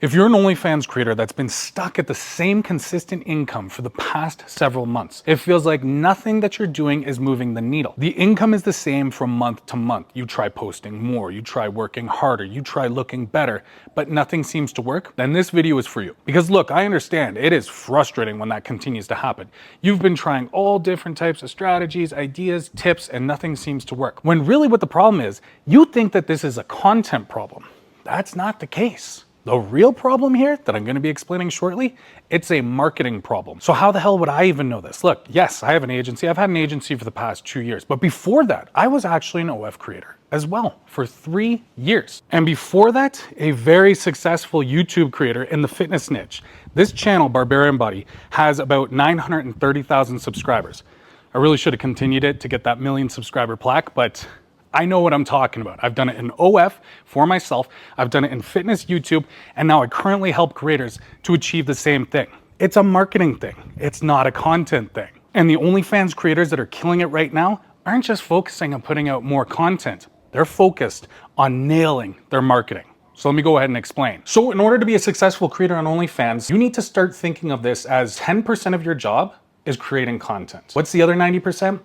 If you're an OnlyFans creator that's been stuck at the same consistent income for the past several months, it feels like nothing that you're doing is moving the needle. The income is the same from month to month. You try posting more, you try working harder, you try looking better, but nothing seems to work, then this video is for you. Because look, I understand it is frustrating when that continues to happen. You've been trying all different types of strategies, ideas, tips, and nothing seems to work. When really what the problem is, you think that this is a content problem. That's not the case. The real problem here that I'm going to be explaining shortly, it's a marketing problem. So how the hell would I even know this? Look, yes, I have an agency. I've had an agency for the past 2 years. But before that, I was actually an OF creator as well for 3 years. And before that, a very successful YouTube creator in the fitness niche. This channel, Barbarian Body, has about 930,000 subscribers. I really should have continued it to get that 1,000,000 subscriber plaque, but I know what I'm talking about. I've done it in OF for myself. I've done it in fitness YouTube, and now I currently help creators to achieve the same thing. It's a marketing thing. It's not a content thing. And the OnlyFans creators that are killing it right now aren't just focusing on putting out more content. They're focused on nailing their marketing. So let me go ahead and explain. So in order to be a successful creator on OnlyFans, you need to start thinking of this as 10% of your job is creating content. What's the other 90%?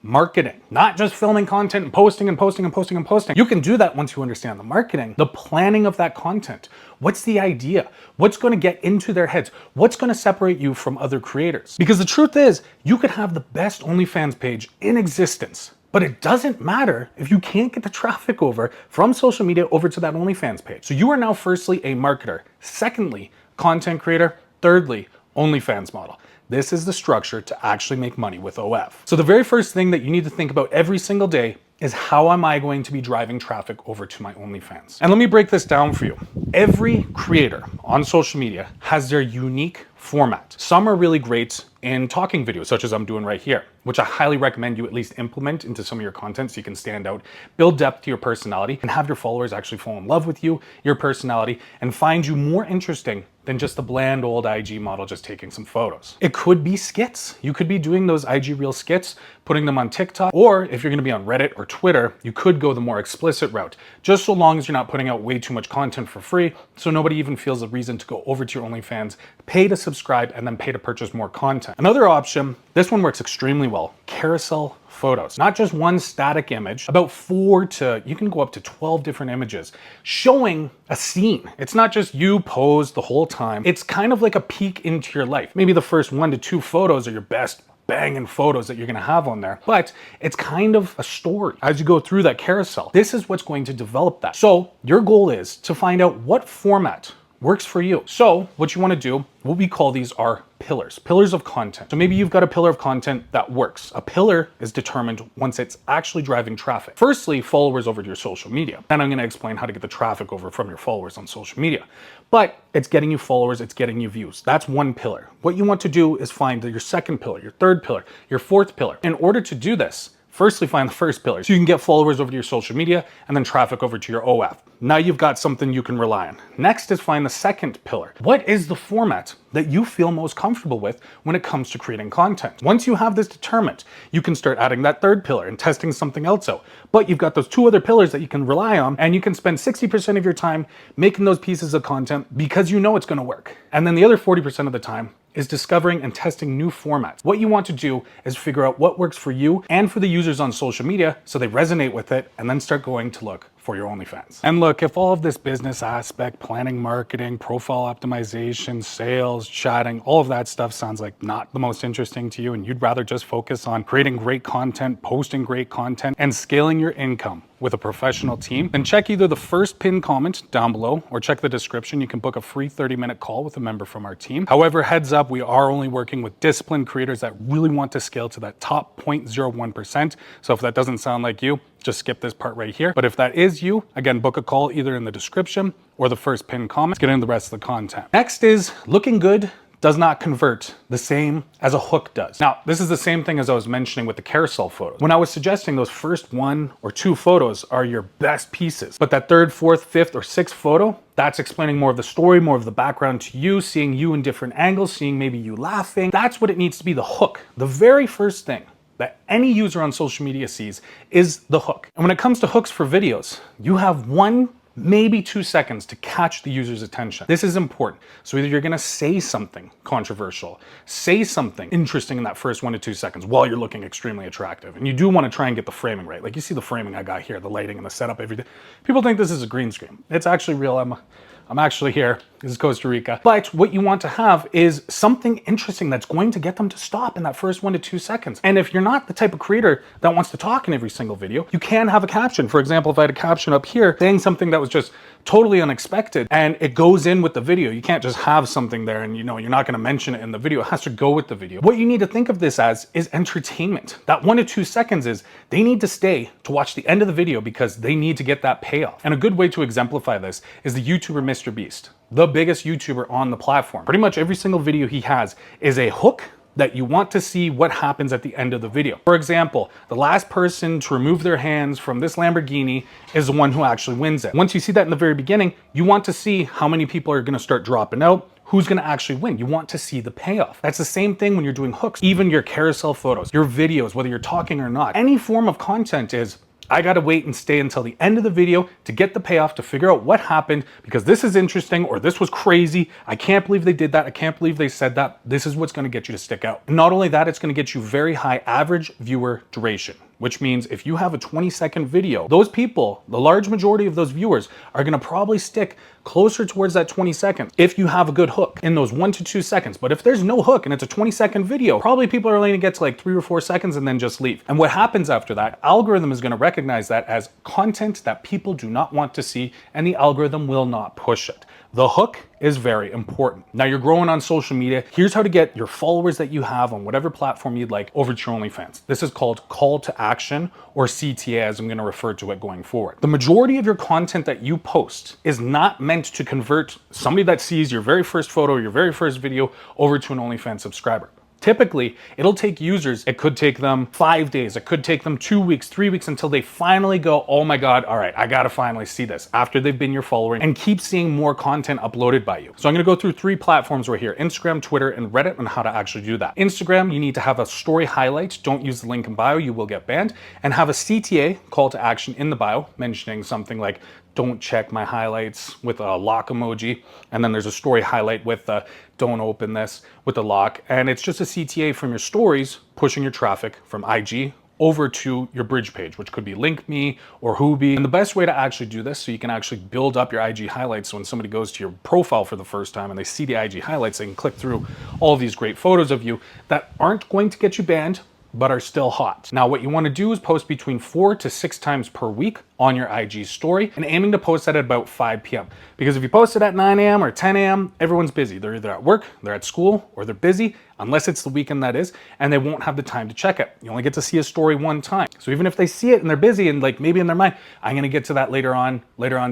Marketing. Not just filming content and posting and posting and posting and posting. You can do that once you understand the marketing, the planning of that content. What's the idea? What's going to get into their heads? What's going to separate you from other creators? Because the truth is, you could have the best OnlyFans page in existence, but it doesn't matter if you can't get the traffic over from social media over to that OnlyFans page. So you are now firstly a marketer, secondly, content creator, thirdly, OnlyFans model. This is the structure to actually make money with OF. So the very first thing that you need to think about every single day is how am I going to be driving traffic over to my OnlyFans? And let me break this down for you. Every creator on social media has their unique format. Some are really great in talking videos, such as I'm doing right here, which I highly recommend you at least implement into some of your content so you can stand out, build depth to your personality, and have your followers actually fall in love with you, your personality, and find you more interesting than just the bland old IG model just taking some photos. It could be skits. You could be doing those IG reel skits, putting them on TikTok, or if you're gonna be on Reddit or Twitter, you could go the more explicit route, just so long as you're not putting out way too much content for free, so nobody even feels a reason to go over to your OnlyFans, pay to subscribe, and then pay to purchase more content. Another option, this one works extremely well, carousel photos. Not just one static image, about you can go up to 12 different images showing a scene. It's not just you posed the whole time. It's kind of like a peek into your life. Maybe the first 1 to 2 photos are your best banging photos that you're gonna have on there, but it's kind of a story as you go through that carousel. This is what's going to develop that. So your goal is to find out what format works for you. So what you want to do, what we call these are pillars of content. So maybe you've got a pillar of content that works. A pillar is determined once it's actually driving traffic. Firstly, followers over to your social media. Then I'm going to explain how to get the traffic over from your followers on social media. But it's getting you followers, it's getting you views. That's one pillar. What you want to do is find your second pillar, your third pillar, your fourth pillar. In order to do this, firstly, find the first pillar so you can get followers over to your social media and then traffic over to your OF. Now you've got something you can rely on. Next is find the second pillar. What is the format that you feel most comfortable with when it comes to creating content? Once you have this determined, you can start adding that third pillar and testing something else out. But you've got those 2 other pillars that you can rely on, and you can spend 60% of your time making those pieces of content because you know it's going to work. And then the other 40% of the time is discovering and testing new formats. What you want to do is figure out what works for you and for the users on social media so they resonate with it, and then start going to look for your OnlyFans. And look, if all of this business aspect, planning, marketing, profile optimization, sales, chatting, all of that stuff sounds like not the most interesting to you, and you'd rather just focus on creating great content, posting great content, and scaling your income with a professional team, then check either the first pinned comment down below or check the description. You can book a free 30-minute call with a member from our team. However, heads up, we are only working with disciplined creators that really want to scale to that top 0.01%. So if that doesn't sound like you, just skip this part right here. But if that is you, again, book a call either in the description or the first pinned comment. Let's get into the rest of the content. Next is looking good does not convert the same as a hook does. Now, this is the same thing as I was mentioning with the carousel photos. When I was suggesting those first 1 or 2 photos are your best pieces, but that 3rd, 4th, 5th, or 6th photo, that's explaining more of the story, more of the background to you, seeing you in different angles, seeing maybe you laughing. That's what it needs to be, the hook. The very first thing that any user on social media sees is the hook. And when it comes to hooks for videos, you have one maybe 2 seconds to catch the user's attention. This is important. So either you're gonna say something controversial, say something interesting in that first 1 to 2 seconds while you're looking extremely attractive. And you do wanna try and get the framing right. Like you see the framing I got here, the lighting and the setup, everything. People think this is a green screen. It's actually real. I'm actually here. This is Costa Rica. But what you want to have is something interesting that's going to get them to stop in that first 1 to 2 seconds. And if you're not the type of creator that wants to talk in every single video, you can have a caption. For example, if I had a caption up here saying something that was just totally unexpected and it goes in with the video, you can't just have something there and you're not going to mention it in the video. It has to go with the video. What you need to think of this as is entertainment. That 1 to 2 seconds is they need to stay to watch the end of the video because they need to get that payoff. And a good way to exemplify this is the YouTuber Mr. Beast, the biggest YouTuber on the platform. Pretty much every single video he has is a hook that you want to see what happens at the end of the video. For example, the last person to remove their hands from this Lamborghini is the one who actually wins it. Once you see that in the very beginning, you want to see how many people are gonna start dropping out, who's gonna actually win. You want to see the payoff. That's the same thing when you're doing hooks. Even your carousel photos, your videos, whether you're talking or not, any form of content is, I gotta wait and stay until the end of the video to get the payoff, to figure out what happened, because this is interesting or this was crazy. I can't believe they did that. I can't believe they said that. This is what's gonna get you to stick out. And not only that, it's gonna get you very high average viewer duration, which means if you have a 20-second video, those people, the large majority of those viewers are gonna probably stick closer towards that 20 seconds if you have a good hook in those 1 to 2 seconds. But if there's no hook and it's a 20-second video, probably people are only gonna get to like 3 or 4 seconds and then just leave. And what happens after that, algorithm is gonna recognize that as content that people do not want to see, and the algorithm will not push it. The hook is very important. Now you're growing on social media. Here's how to get your followers that you have on whatever platform you'd like over to your OnlyFans. This is called call to action, or CTA as I'm gonna refer to it going forward. The majority of your content that you post is not meant to convert somebody that sees your very first photo, your very first video over to an OnlyFans subscriber. Typically, it'll take users, it could take them 5 days, it could take them 2 weeks, 3 weeks until they finally go, oh my God, all right, I gotta finally see this, after they've been your follower and keep seeing more content uploaded by you. So I'm gonna go through 3 platforms right here, Instagram, Twitter, and Reddit, on how to actually do that. Instagram, you need to have a story highlight. Don't use the link in bio, you will get banned. And have a CTA, call to action, in the bio, mentioning something like, don't check my highlights, with a lock emoji. And then there's a story highlight with the don't open this with the lock. And it's just a CTA from your stories pushing your traffic from IG over to your bridge page, which could be Link Me or Hoobie. And the best way to actually do this, so you can actually build up your IG highlights, so when somebody goes to your profile for the first time and they see the IG highlights, they can click through all of these great photos of you that aren't going to get you banned, but are still hot. Now, what you want to do is post between 4 to 6 times per week on your IG story, and aiming to post that at about 5 p.m. Because if you post it at 9 a.m. or 10 a.m., everyone's busy. They're either at work, they're at school, or they're busy, unless it's the weekend that is, and they won't have the time to check it. You only get to see a story one time. So even if they see it and they're busy and like maybe in their mind, I'm gonna get to that later on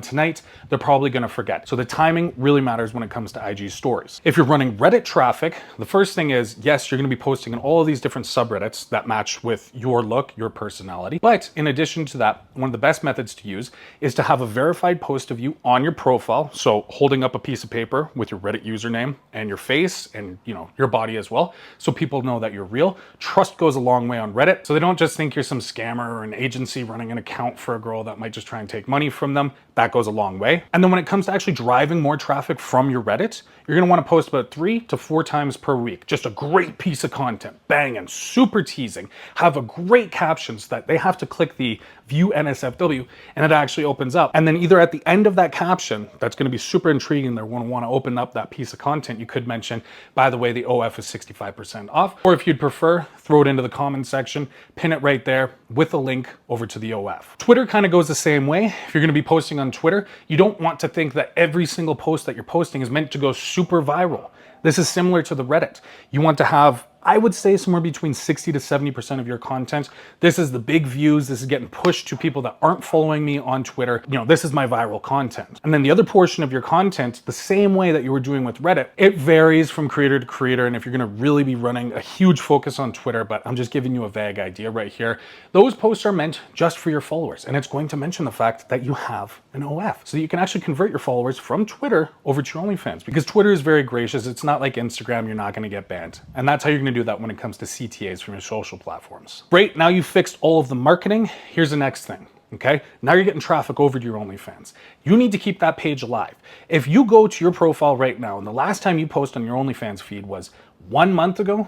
tonight, they're probably gonna forget. So the timing really matters when it comes to IG stories. If you're running Reddit traffic, the first thing is, yes, you're gonna be posting in all of these different subreddits that match with your look, your personality. But in addition to that, one of the best methods to use is to have a verified post of you on your profile. So holding up a piece of paper with your Reddit username and your face and your body as well, so people know that you're real. Trust goes a long way on Reddit, so they don't just think you're some scammer or an agency running an account for a girl that might just try and take money from them. That goes a long way. And then when it comes to actually driving more traffic from your Reddit, you're gonna wanna post about 3 to 4 times per week. Just a great piece of content, banging, super teasing, have a great caption so that they have to click the view NSFW and it actually opens up. And then either at the end of that caption, that's gonna be super intriguing, they're gonna wanna open up that piece of content, you could mention, by the way, the OF is 65% off. Or if you'd prefer, throw it into the comment section, pin it right there with a link over to the OF. Twitter kind of goes the same way. If you're gonna be posting on Twitter, you don't want to think that every single post that you're posting is meant to go super viral. This is similar to the Reddit. You want to have, I would say, somewhere between 60 to 70% of your content. This is the big views. This is getting pushed to people that aren't following me on Twitter. This is my viral content. And then the other portion of your content, the same way that you were doing with Reddit, it varies from creator to creator. And if you're gonna really be running a huge focus on Twitter, but I'm just giving you a vague idea right here, those posts are meant just for your followers. And it's going to mention the fact that you have an OF. So you can actually convert your followers from Twitter over to your OnlyFans, because Twitter is very gracious. It's not like Instagram, you're not gonna get banned. And that's how you're gonna do that when it comes to CTAs from your social platforms. Great, now you've fixed all of the marketing. Here's the next thing. Okay, now you're getting traffic over to your OnlyFans. You need to keep that page alive. If you go to your profile right now and the last time you post on your OnlyFans feed was 1 month ago,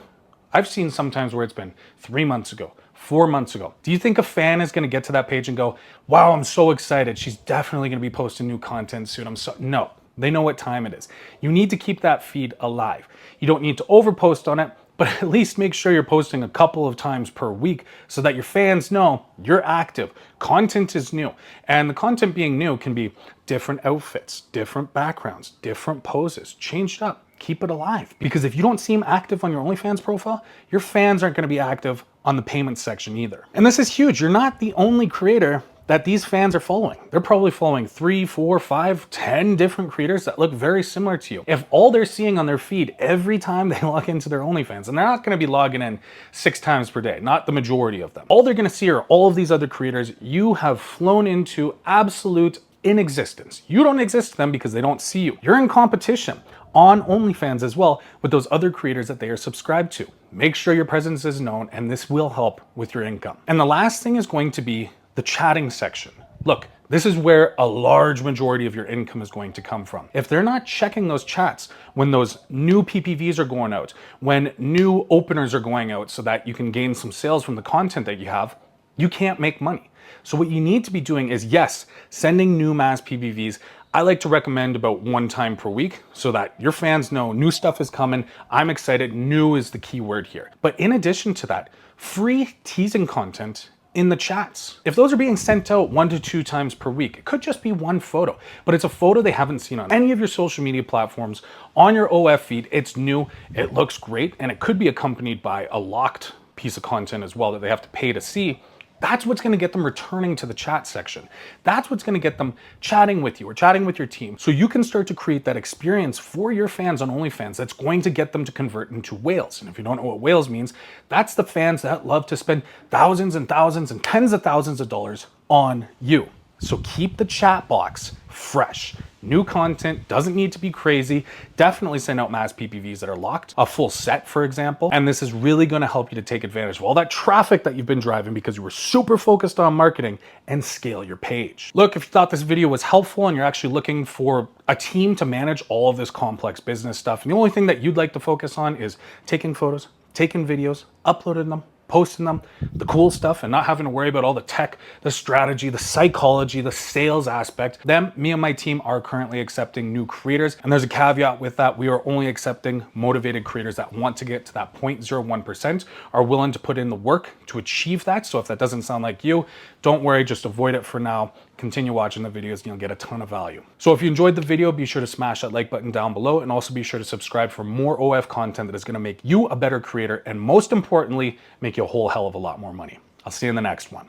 I've seen sometimes where it's been 3 months ago, 4 months ago. Do you think a fan is going to get to that page and go, wow, I'm so excited. She's definitely going to be posting new content soon. No, they know what time it is. You need to keep that feed alive. You don't need to overpost on it, but at least make sure you're posting a couple of times per week so that your fans know you're active. Content is new. And the content being new can be different outfits, different backgrounds, different poses, changed up. Keep it alive. Because if you don't seem active on your OnlyFans profile, your fans aren't going to be active on the payment section either. And this is huge. You're not the only creator that these fans are following. They're probably following 3, 4, 5, 10 different creators that look very similar to you. If all they're seeing on their feed every time they log into their OnlyFans, and they're not gonna be logging in 6 times per day, not the majority of them. All they're gonna see are all of these other creators you have flown into absolute inexistence. You don't exist to them because they don't see you. You're in competition on OnlyFans as well with those other creators that they are subscribed to. Make sure your presence is known, and this will help with your income. And the last thing is going to be the chatting section. Look, this is where a large majority of your income is going to come from. If they're not checking those chats when those new PPVs are going out, when new openers are going out so that you can gain some sales from the content that you have, you can't make money. So what you need to be doing is, yes, sending new mass PPVs. I like to recommend about 1 time per week so that your fans know new stuff is coming. I'm excited. New is the key word here. But in addition to that, free teasing content in the chats. If those are being sent out 1 to 2 times per week, it could just be one photo, but it's a photo they haven't seen on any of your social media platforms, on your OF feed. It's new, it looks great, and it could be accompanied by a locked piece of content as well that they have to pay to see. That's what's going to get them returning to the chat section. That's what's going to get them chatting with you or chatting with your team. So you can start to create that experience for your fans on OnlyFans that's going to get them to convert into whales. And if you don't know what whales means, that's the fans that love to spend thousands and thousands and tens of thousands of dollars on you. So keep the chat box fresh. New content doesn't need to be crazy. Definitely send out mass PPVs that are locked, a full set, for example. And this is really going to help you to take advantage of all that traffic that you've been driving because you were super focused on marketing, and scale your page. Look, if you thought this video was helpful and you're actually looking for a team to manage all of this complex business stuff, and the only thing that you'd like to focus on is taking photos, taking videos, uploading them, posting them, the cool stuff, and not having to worry about all the tech, the strategy, the psychology, the sales aspect, then me and my team are currently accepting new creators. And there's a caveat with that. We are only accepting motivated creators that want to get to that 0.01%, are willing to put in the work to achieve that. So if that doesn't sound like you, don't worry, just avoid it for now. Continue watching the videos and you'll get a ton of value. So if you enjoyed the video, be sure to smash that like button down below, and also be sure to subscribe for more OF content that is going to make you a better creator, and most importantly, make you a whole hell of a lot more money. I'll see you in the next one.